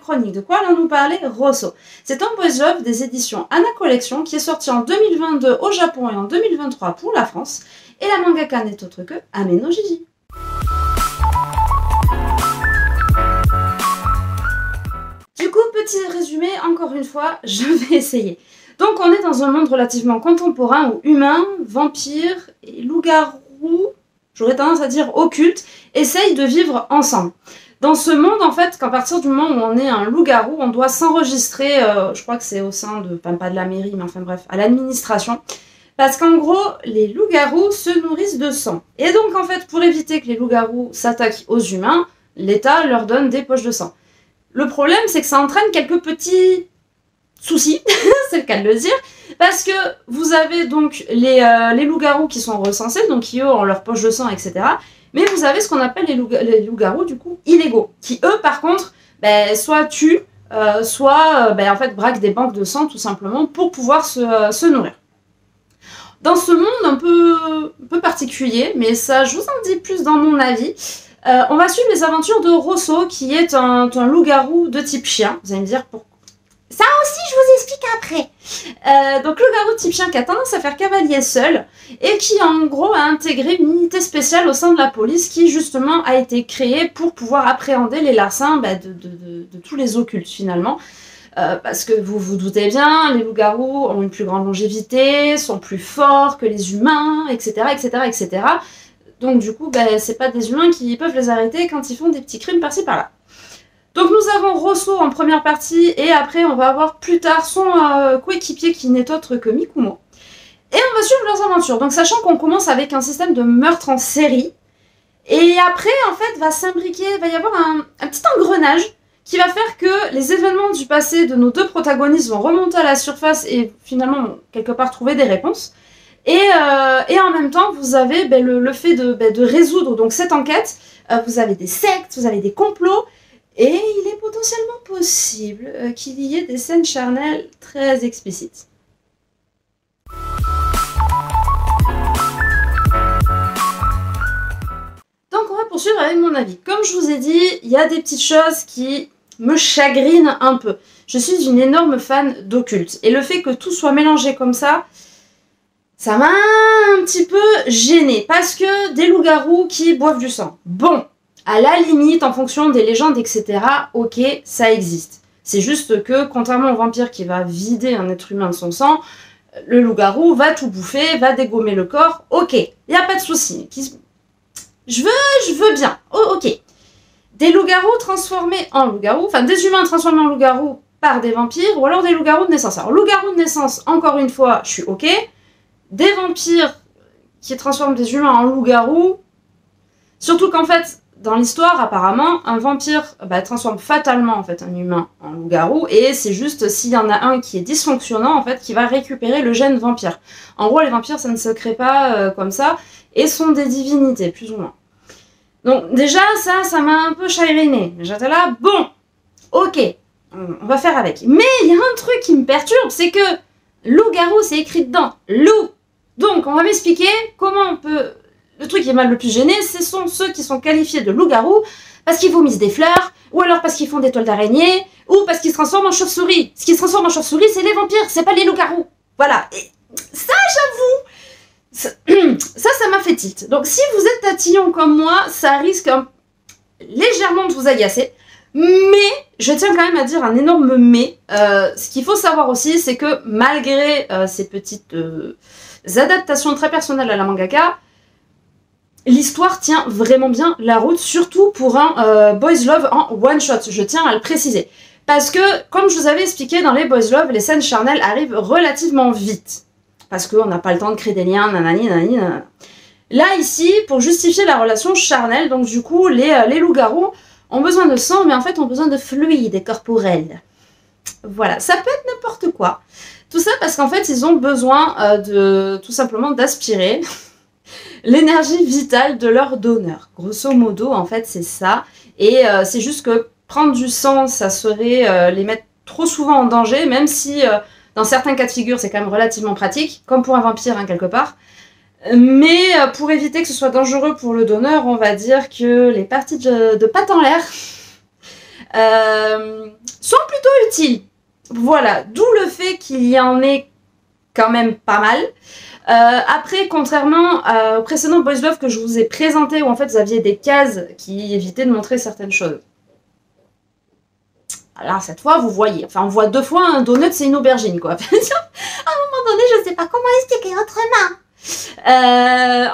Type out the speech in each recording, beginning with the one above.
chronique. De quoi allons-nous parler? Rosso. C'est un boys love des éditions Anna Collection qui est sorti en 2022 au Japon et en 2023 pour la France. Et la mangaka n'est autre que Ame no Jiji. Du coup, petit résumé, encore une fois, je vais essayer. Donc on est dans un monde relativement contemporain où humains, vampires et loups-garous, j'aurais tendance à dire occultes, essayent de vivre ensemble. Dans ce monde, en fait, qu'à partir du moment où on est un loup-garou, on doit s'enregistrer, je crois que c'est au sein de, enfin pas de la mairie, mais enfin bref, à l'administration. Parce qu'en gros, les loups-garous se nourrissent de sang. Et donc en fait, pour éviter que les loups-garous s'attaquent aux humains, l'État leur donne des poches de sang. Le problème, c'est que ça entraîne quelques petits soucis, c'est le cas de le dire, parce que vous avez donc les loups-garous qui sont recensés, donc qui eux ont leur poche de sang, etc. Mais vous avez ce qu'on appelle les loups-garous du coup illégaux, qui eux par contre, soit tuent, soit en fait braquent des banques de sang tout simplement pour pouvoir se nourrir. Dans ce monde un peu particulier, mais ça je vous en dis plus dans mon avis, on va suivre les aventures de Rosso, qui est un loup-garou de type chien. Vous allez me dire pourquoi. Ça aussi, je vous explique après. Donc, loup-garou de type chien qui a tendance à faire cavalier seul et qui, en gros, a intégré une unité spéciale au sein de la police qui, justement, a été créée pour pouvoir appréhender les larcins de tous les occultes, finalement. Parce que vous vous doutez bien, les loups-garous ont une plus grande longévité, sont plus forts que les humains, etc., etc., etc. Donc du coup, c'est pas des humains qui peuvent les arrêter quand ils font des petits crimes par-ci par-là. Donc nous avons Rosso en première partie, et après on va avoir plus tard son coéquipier qui n'est autre que Mikumo. Et on va suivre leurs aventures. Donc sachant qu'on commence avec un système de meurtre en série, et après en fait va y avoir un petit engrenage qui va faire que les événements du passé de nos deux protagonistes vont remonter à la surface et finalement quelque part trouver des réponses. Et en même temps, vous avez le fait de résoudre donc cette enquête. Vous avez des sectes, vous avez des complots, et il est potentiellement possible qu'il y ait des scènes charnelles très explicites. Donc on va poursuivre avec mon avis. Comme je vous ai dit, il y a des petites choses qui me chagrinent un peu. Je suis une énorme fan d'occulte, et le fait que tout soit mélangé comme ça m'a un petit peu gênée, parce que des loups-garous qui boivent du sang, bon, à la limite, en fonction des légendes, etc., ok, ça existe. C'est juste que, contrairement au vampire qui va vider un être humain de son sang, le loup-garou va tout bouffer, va dégommer le corps, ok, il n'y a pas de souci. Je veux bien, oh, ok. Des loups-garous transformés en loups-garous, enfin des humains transformés en loups-garous par des vampires, ou alors des loups-garous de naissance. Alors, loups-garous de naissance, encore une fois, je suis ok. Des vampires qui transforment des humains en loups-garous, surtout qu'en fait, dans l'histoire, apparemment, un vampire transforme fatalement en fait un humain en loup-garou, et c'est juste s'il y en a un qui est dysfonctionnant, en fait, qui va récupérer le gène vampire. En gros, les vampires, ça ne se crée pas comme ça, et sont des divinités, plus ou moins. Donc déjà, ça m'a un peu chagriné. J'étais là, bon, ok, on va faire avec. Mais il y a un truc qui me perturbe, c'est que loup-garou, c'est écrit dedans, loup. Donc, on va m'expliquer comment on peut... Le truc qui m'a le plus gêné, ce sont ceux qui sont qualifiés de loups-garous parce qu'ils vomissent des fleurs, ou alors parce qu'ils font des toiles d'araignée, ou parce qu'ils se transforment en chauve-souris. Ce qui se transforme en chauve-souris, c'est les vampires, c'est pas les loups-garous. Voilà. Et ça, j'avoue, ça m'a fait tilt. Donc, si vous êtes tatillon comme moi, ça risque légèrement de vous agacer. Mais, je tiens quand même à dire un énorme mais. Ce qu'il faut savoir aussi, c'est que malgré ces petites adaptations très personnelles à la mangaka, l'histoire tient vraiment bien la route, surtout pour un boys love en one shot, je tiens à le préciser. Parce que, comme je vous avais expliqué, dans les boys love, les scènes charnelles arrivent relativement vite. Parce qu'on n'a pas le temps de créer des liens, nanani, nanani, nanana. Là, ici, pour justifier la relation charnelle, donc du coup, les loups-garous ont besoin de sang, mais en fait ont besoin de fluide corporel. Voilà, ça peut être n'importe quoi. Tout ça parce qu'en fait, ils ont besoin tout simplement d'aspirer l'énergie vitale de leur donneur. Grosso modo, en fait, c'est ça. Et c'est juste que prendre du sang, ça serait les mettre trop souvent en danger, même si dans certains cas de figure, c'est quand même relativement pratique, comme pour un vampire, hein, quelque part. Mais pour éviter que ce soit dangereux pour le donneur, on va dire que les parties de pattes en l'air sont plutôt utiles. Voilà, d'où le fait qu'il y en ait quand même pas mal. Après, contrairement au précédent Boys Love que je vous ai présenté, où en fait vous aviez des cases qui évitaient de montrer certaines choses. Alors cette fois, vous voyez, enfin on voit 2 fois un donut, c'est une aubergine quoi. À un moment donné, je sais pas comment expliquer autrement.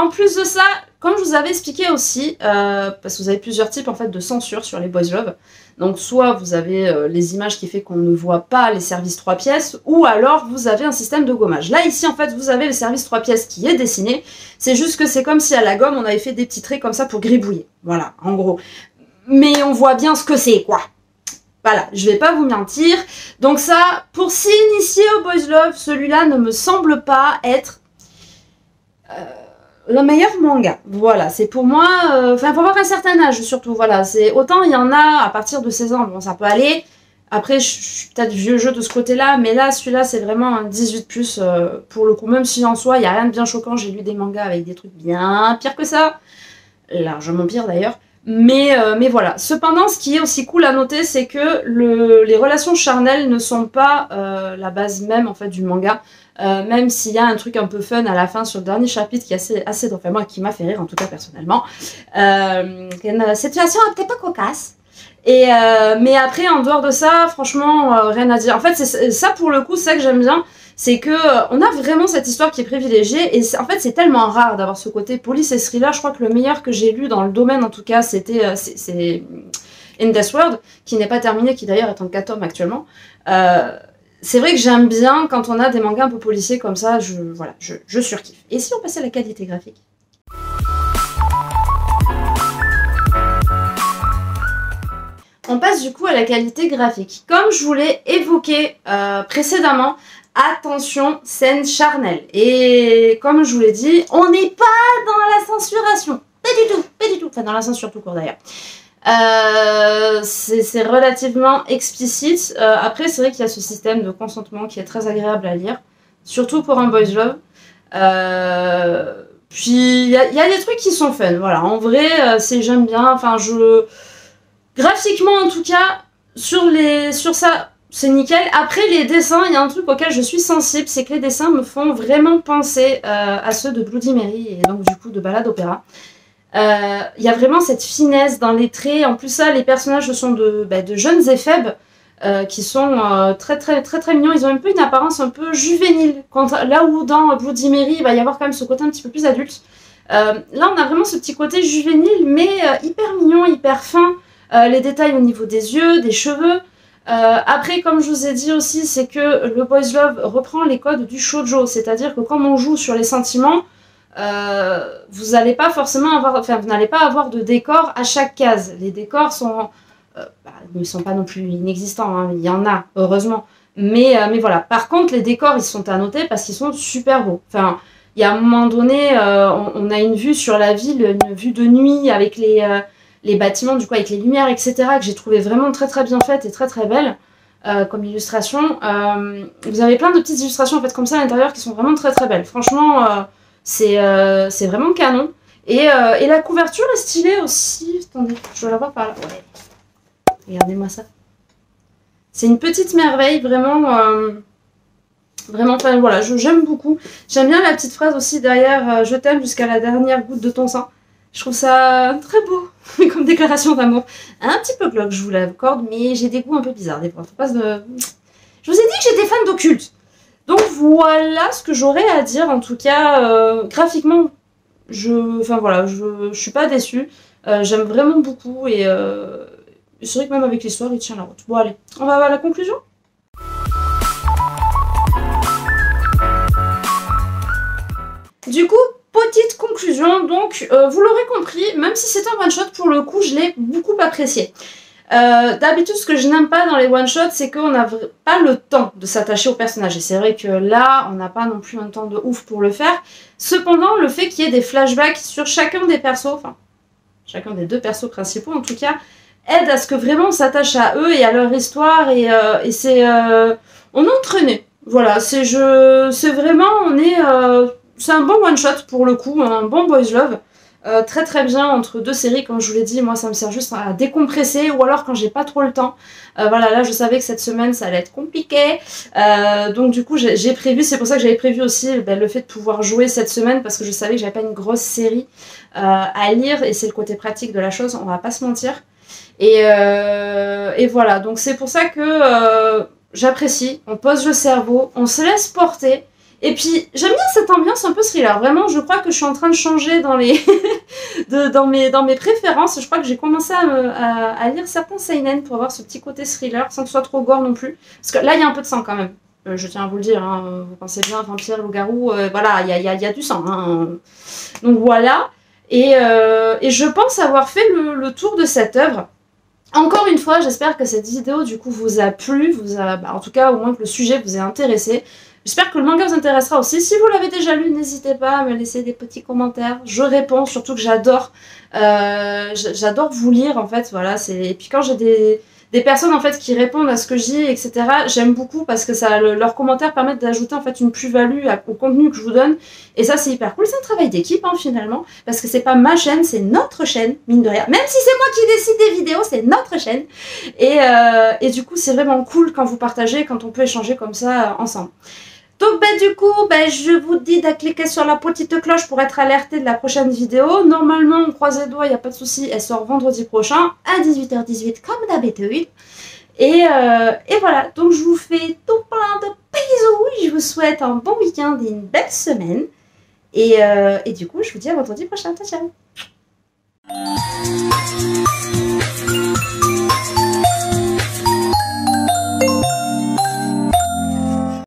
En plus de ça, comme je vous avais expliqué aussi, parce que vous avez plusieurs types en fait de censure sur les Boys Love. Donc soit vous avez les images qui fait qu'on ne voit pas les services 3 pièces, ou alors vous avez un système de gommage. Là ici en fait vous avez le service 3 pièces qui est dessiné, c'est juste que c'est comme si à la gomme on avait fait des petits traits comme ça pour gribouiller. Voilà, en gros. Mais on voit bien ce que c'est quoi. Voilà, je vais pas vous mentir. Donc ça, pour s'initier au Boys Love, celui-là ne me semble pas être le meilleur manga. Voilà, c'est pour moi... Enfin, faut avoir un certain âge surtout, voilà. Autant il y en a à partir de 16 ans, bon ça peut aller. Après, je suis peut-être vieux jeu de ce côté-là, mais là, celui-là, c'est vraiment un 18+, pour le coup. Même si en soi, il n'y a rien de bien choquant. J'ai lu des mangas avec des trucs bien pires que ça. Largement pire d'ailleurs. Mais voilà. Cependant, ce qui est aussi cool à noter, c'est que les relations charnelles ne sont pas la base même en fait du manga. Même s'il y a un truc un peu fun à la fin sur le dernier chapitre qui est assez enfin, moi, qui m'a fait rire en tout cas personnellement. Une situation un petit peu cocasse. Mais après, en dehors de ça, franchement, rien à dire. En fait, c'est ça pour le coup, c'est ça que j'aime bien. C'est que on a vraiment cette histoire qui est privilégiée et en fait c'est tellement rare d'avoir ce côté police et thriller. Je crois que le meilleur que j'ai lu dans le domaine en tout cas c'était c'est In This World, qui n'est pas terminé, qui d'ailleurs est en 4 tomes actuellement. C'est vrai que j'aime bien quand on a des mangas un peu policiers comme ça, je surkiffe. Et si on passait à la qualité graphique? On passe du coup à la qualité graphique. Comme je vous l'ai évoqué précédemment, attention, scène charnelle. Et comme je vous l'ai dit, on n'est pas dans la censuration. Pas du tout, pas du tout. Enfin, dans la censure tout court d'ailleurs. C'est relativement explicite. Après, c'est vrai qu'il y a ce système de consentement qui est très agréable à lire. Surtout pour un boys love. Puis, il y a des trucs qui sont fun. Voilà, en vrai, j'aime bien. Enfin, graphiquement, en tout cas, sur ça... C'est nickel. Après, les dessins, il y a un truc auquel je suis sensible, c'est que les dessins me font vraiment penser à ceux de Bloody Mary, et donc du coup de Ballade Opéra. Il y a vraiment cette finesse dans les traits. En plus, ça, les personnages sont de jeunes éphèbes qui sont très mignons. Ils ont un peu une apparence un peu juvénile. Là où dans Bloody Mary, il va y avoir quand même ce côté un petit peu plus adulte. Là, on a vraiment ce petit côté juvénile, mais hyper mignon, hyper fin. Les détails au niveau des yeux, des cheveux. Après, comme je vous ai dit aussi, c'est que le Boys Love reprend les codes du shoujo, c'est-à-dire que comme on joue sur les sentiments, vous n'allez pas forcément avoir, vous n'allez pas avoir de décor à chaque case. Les décors sont, ne sont pas non plus inexistants, hein, il y en a, heureusement. Mais voilà, par contre, les décors, ils sont à noter parce qu'ils sont super beaux. Enfin, il y a un moment donné, on a une vue sur la ville, une vue de nuit avec les bâtiments, du coup, avec les lumières, etc., que j'ai trouvé vraiment très bien faite et très belle comme illustration. Vous avez plein de petites illustrations en fait comme ça à l'intérieur qui sont vraiment très belles. Franchement, c'est vraiment canon. Et la couverture est stylée aussi. Attendez, je dois la voir par là. Ouais. Regardez-moi ça. C'est une petite merveille, vraiment. Vraiment, enfin, voilà, j'aime beaucoup. J'aime bien la petite phrase aussi derrière je t'aime jusqu'à la dernière goutte de ton sang. Je trouve ça très beau comme déclaration d'amour. Un petit peu glauque, je vous l'accorde, mais j'ai des goûts un peu bizarres des fois. Faut pas se... Je vous ai dit que j'étais fan d'occulte. Donc voilà ce que j'aurais à dire. En tout cas, graphiquement, enfin voilà, je suis pas déçue. J'aime vraiment beaucoup et c'est vrai que même avec l'histoire, il tient la route. Bon allez, on va à la conclusion. Du coup, petite conclusion, donc vous l'aurez compris, même si c'est un one-shot, pour le coup, je l'ai beaucoup apprécié. D'habitude, ce que je n'aime pas dans les one-shots, c'est qu'on n'a pas le temps de s'attacher au personnage. Et c'est vrai que là, on n'a pas non plus un temps de ouf pour le faire. Cependant, le fait qu'il y ait des flashbacks sur chacun des persos, enfin, chacun des 2 persos principaux en tout cas, aide à ce que vraiment on s'attache à eux et à leur histoire. Et c'est... on est entraîné. Voilà, c'est vraiment... on est... c'est un bon one-shot pour le coup, un bon boys love. très très bien entre deux séries, comme je vous l'ai dit, moi ça me sert juste à décompresser, ou alors quand j'ai pas trop le temps. Voilà, là je savais que cette semaine ça allait être compliqué, donc du coup j'ai prévu, c'est pour ça que j'avais prévu aussi le fait de pouvoir jouer cette semaine, parce que je savais que j'avais pas une grosse série à lire, et c'est le côté pratique de la chose, on va pas se mentir. Et voilà, donc c'est pour ça que j'apprécie, on pose le cerveau, on se laisse porter. Et puis, j'aime bien cette ambiance un peu thriller. Vraiment, je crois que je suis en train de changer dans les dans mes préférences. Je crois que j'ai commencé à lire certains seinen pour avoir ce petit côté thriller, sans que ce soit trop gore non plus. Parce que là, il y a un peu de sang quand même. Je tiens à vous le dire, hein. Vous pensez bien, vampire, loup-garou, voilà, il y a du sang. Hein. Donc voilà. Et je pense avoir fait le tour de cette œuvre. Encore une fois, j'espère que cette vidéo du coup vous a plu, en tout cas au moins que le sujet vous ait intéressé. J'espère que le manga vous intéressera aussi. Si vous l'avez déjà lu, n'hésitez pas à me laisser des petits commentaires. Je réponds, surtout que j'adore vous lire en fait. Voilà, et puis quand j'ai des personnes en fait qui répondent à ce que je dis, etc. J'aime beaucoup parce que leurs commentaires permettent d'ajouter en fait une plus-value au contenu que je vous donne. Et ça c'est hyper cool. C'est un travail d'équipe hein, finalement, parce que c'est pas ma chaîne, c'est notre chaîne, mine de rien. Même si c'est moi qui décide des vidéos, c'est notre chaîne. Et du coup c'est vraiment cool quand vous partagez, quand on peut échanger comme ça ensemble. Donc du coup, je vous dis de cliquer sur la petite cloche pour être alerté de la prochaine vidéo. Normalement, on croise les doigts, il n'y a pas de souci, elle sort vendredi prochain à 18h18 comme d'habitude. Et voilà, donc je vous fais tout plein de bisous, je vous souhaite un bon week-end et une belle semaine. Et du coup, je vous dis à vendredi prochain, ciao ciao.